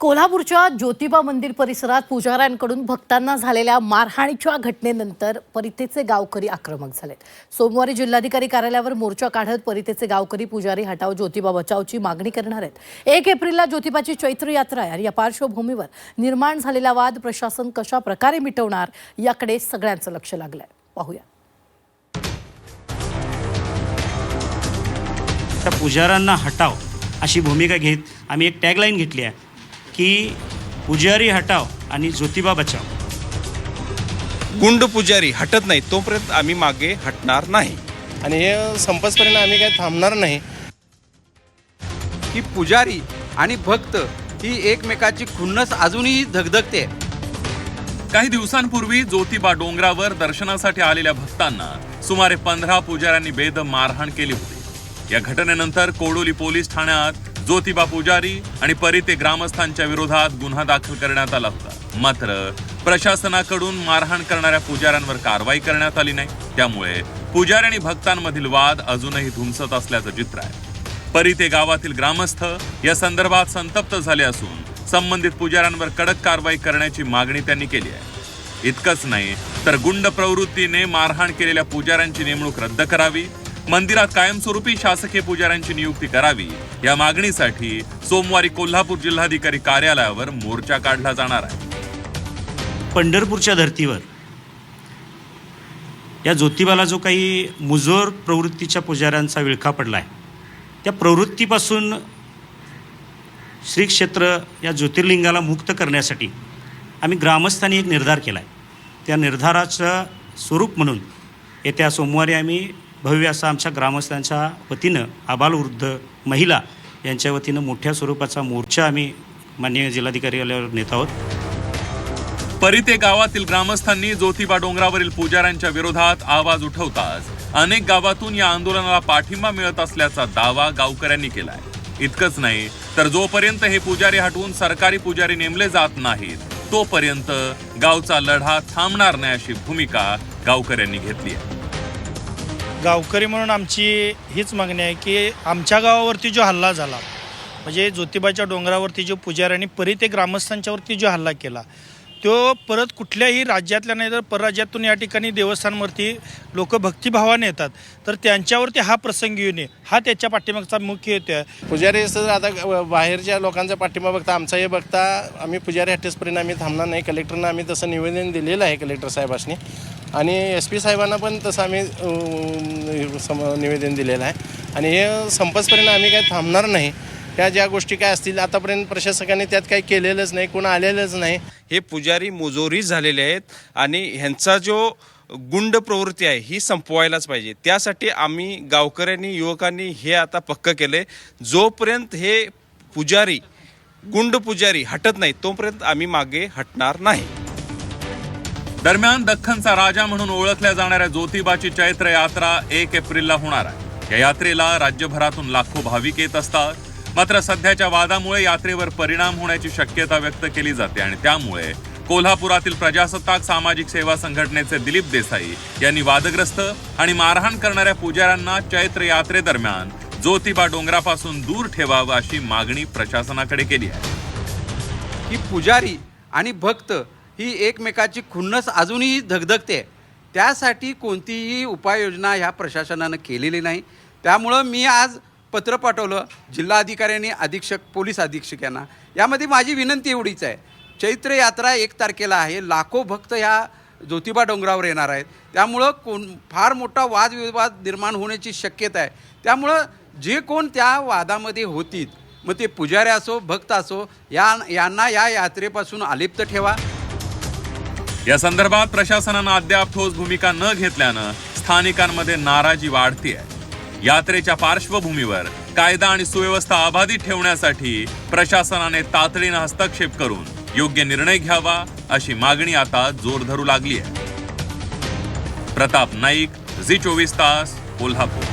कोल्हापूरच्या ज्योतिबा मंदिर परिसरात पुजाऱ्यांकडून भक्तांना झालेल्या मारहाणीच्या घटनेनंतर परितेचे गावकरी आक्रमक झालेत. सोमवारी जिल्हाधिकारी कार्यालयावर मोर्चा काढत परितेचे गावकरी पुजारी हटाव ज्योतिबा बचावची मागणी करणार आहेत. 1 एप्रिलला ज्योतिबाची चैत्र यात्रा आहे आणि या पार्श्वभूमीवर निर्माण झालेला वाद प्रशासन कशा प्रकारे मिटवणार याकडे सगळ्यांचं लक्ष लागलंय. पाहूया. त्या पुजाऱ्यांना हटाव अशी भूमिका घेत आम्ही एक टॅगलाईन घेतली आहे की पुजारी हटाव आणि ज्योतिबा बचाव. गुंड पुजारी हटत नाही तोपर्यंत आम्ही मागे हटणार नाही आणि हे संपसपर्यंत आम्ही काही थांबणार नाही. की पुजारी आणि भक्त ही एकमेकाची खुन्नस अजूनही धगधगते. काही दिवसांपूर्वी ज्योतिबा डोंगरावर दर्शनासाठी आलेल्या भक्तांना सुमारे 15 पुजाऱ्यांनी बेदम मारहाण केली होती. या घटनेनंतर कोडोली पोलीस ठाण्यात ज्योतिबा पुजारी आणि परिते ग्रामस्थांच्या विरोधात गुन्हा दाखल करण्यात आला होता. मात्र प्रशासनाकडून मारहाण करणाऱ्या पुजाऱ्यांवर कारवाई करण्यात आली नाही. त्यामुळे पुजारी आणि भक्तांमधील वाद अजूनही धुमसत असल्याचं चित्र आहे. परिते गावातील ग्रामस्थ या संदर्भात संतप्त झाले असून संबंधित पुजाऱ्यांवर कडक कारवाई करण्याची मागणी त्यांनी केली आहे. इतकंच नाही तर गुंड प्रवृत्तीने मारहाण केलेल्या पुजाऱ्यांची नेमणूक रद्द करावी, मंदिरात कायमस्वरूपी शासकीय पुजाऱ्यांची नियुक्ती करावी या मागणीसाठी सोमवारी कोल्हापूर जिल्हाधिकारी कार्यालयावर मोर्चा काढला जाणार आहे. पंढरपूरच्या धर्तीवर या ज्योतिबाला जो काही मुजोर प्रवृत्तीच्या पुजाऱ्यांचा विळखा पडला आहे, त्या प्रवृत्तीपासून श्री क्षेत्र या ज्योतिर्लिंगाला मुक्त करण्यासाठी आम्ही ग्रामस्थांनी एक निर्धार केला आहे. त्या निर्धाराचं स्वरूप म्हणून येत्या सोमवारी आम्ही भव्य असा आमच्या ग्रामस्थांच्या वतीनं आबालवृद्ध महिला यांच्या वतीनं मोठ्या स्वरूपाचा मोर्चा आम्ही माननीय जिल्हाधिकारी कार्यालयावर नेत आहोत. परिते गावातील ग्रामस्थांनी ज्योतिबा डोंगरावरील पुजाऱ्यांच्या विरोधात आवाज उठवताच अनेक गावातून या आंदोलनाला पाठिंबा मिळत असल्याचा दावा गावकऱ्यांनी केलाय. इतकंच नाही तर जोपर्यंत हे पुजारी हटवून सरकारी पुजारी नेमले जात नाहीत तोपर्यंत गावचा लढा थांबणार नाही अशी भूमिका गावकऱ्यांनी घेतली आहे. गावकरी म्हणून आमची हीच मागणी आहे की आमच्या गावावरती जो हल्ला झाला, म्हणजे ज्योतिबाच्या डोंगरावरती जो पुजाऱ्यांनी परिते ग्रामस्थांच्यावरती जो हल्ला केला, तो परत कुठल्याही राज्यातल्या नाही तर परराज्यातून या ठिकाणी देवस्थानवरती लोक भक्तिभावाने येतात, तर त्यांच्यावरती हा प्रसंग येऊ नये हा त्याच्या पाठीमागचा मुख्य हेतू आहे. पुजारी असं आता बाहेरच्या लोकांचा पाठिंबा बघता आमचा हे बघता आम्ही पुजारी हटेसपर्यंत आम्ही थांबणार नाही. कलेक्टरना आम्ही तसं निवेदन दिलेलं आहे कलेक्टर साहेबांनी आणि SP साहेबांना पण तसं आम्ही निवेदन दिलेलं आहे आणि हे संपसपर्यंत आम्ही काही थांबणार नाही. ह्या ज्या गोष्टी काय असतील आतापर्यंत प्रशासकाने त्यात काही केलेलंच नाही, कोण आलेलंच नाही. हे पुजारी मुजोरी झालेले आहेत आणि ह्यांचा जो गुंड प्रवृत्ती आहे ही संपवायलाच पाहिजे. त्यासाठी आम्ही गावकऱ्यांनी युवकांनी हे आता पक्क केले, जोपर्यंत हे पुजारी गुंड पुजारी हटत नाही तोपर्यंत आम्ही मागे हटणार नाही. दरम्यान दख्खनचा राजा म्हणून ओळखल्या जाणाऱ्या ज्योतिबाची चैत्र यात्रा 1 एप्रिलला होणार आहे. या यात्रेला राज्यभरातून लाखो भाविक येत असतात. मात्र सध्याच्या वादामुळे यात्रेवर परिणाम होण्याची शक्यता व्यक्त केली जाते आणि त्यामुळे कोल्हापुरातील प्रजासत्ताक सामाजिक सेवा संघटनेचे दिलीप देसाई यांनी वादग्रस्त आणि मारहाण करणाऱ्या पुजाऱ्यांना चैत्र यात्रेदरम्यान ज्योतिबा डोंगरापासून दूर ठेवावं अशी मागणी प्रशासनाकडे केली आहे. की पुजारी आणि भक्त ही एकमेकाची खुन्नस अजूनही धगधगते. त्यासाठी कोणतीही उपाययोजना ह्या प्रशासनानं केलेली नाही. त्यामुळं मी आज पत्र पाठवलं जिल्हाधिकाऱ्यांनी, अधीक्षक, पोलीस अधीक्षक यांना. यामध्ये माझी विनंती एवढीच आहे, चैत्र यात्रा 1 तारखेला आहे. लाखो भक्त ह्या ज्योतिबा डोंगरावर येणार आहेत. त्यामुळं फार मोठा वादविवाद निर्माण होण्याची शक्यता आहे. त्यामुळं जे कोण त्या वादामध्ये होतील, मग ते पुजारी असो भक्त असो, यांना या यात्रेपासून अलिप्त ठेवा. या संदर्भात प्रशासनानं अद्याप ठोस भूमिका न घेतल्यानं स्थानिकांमध्ये नाराजी वाढती आहे. यात्रेच्या पार्श्वभूमीवर कायदा आणि सुव्यवस्था अबाधित ठेवण्यासाठी प्रशासनाने तातडीनं हस्तक्षेप करून योग्य निर्णय घ्यावा अशी मागणी आता जोर धरू लागली आहे. प्रताप नाईक, झी 24 तास, कोल्हापूर.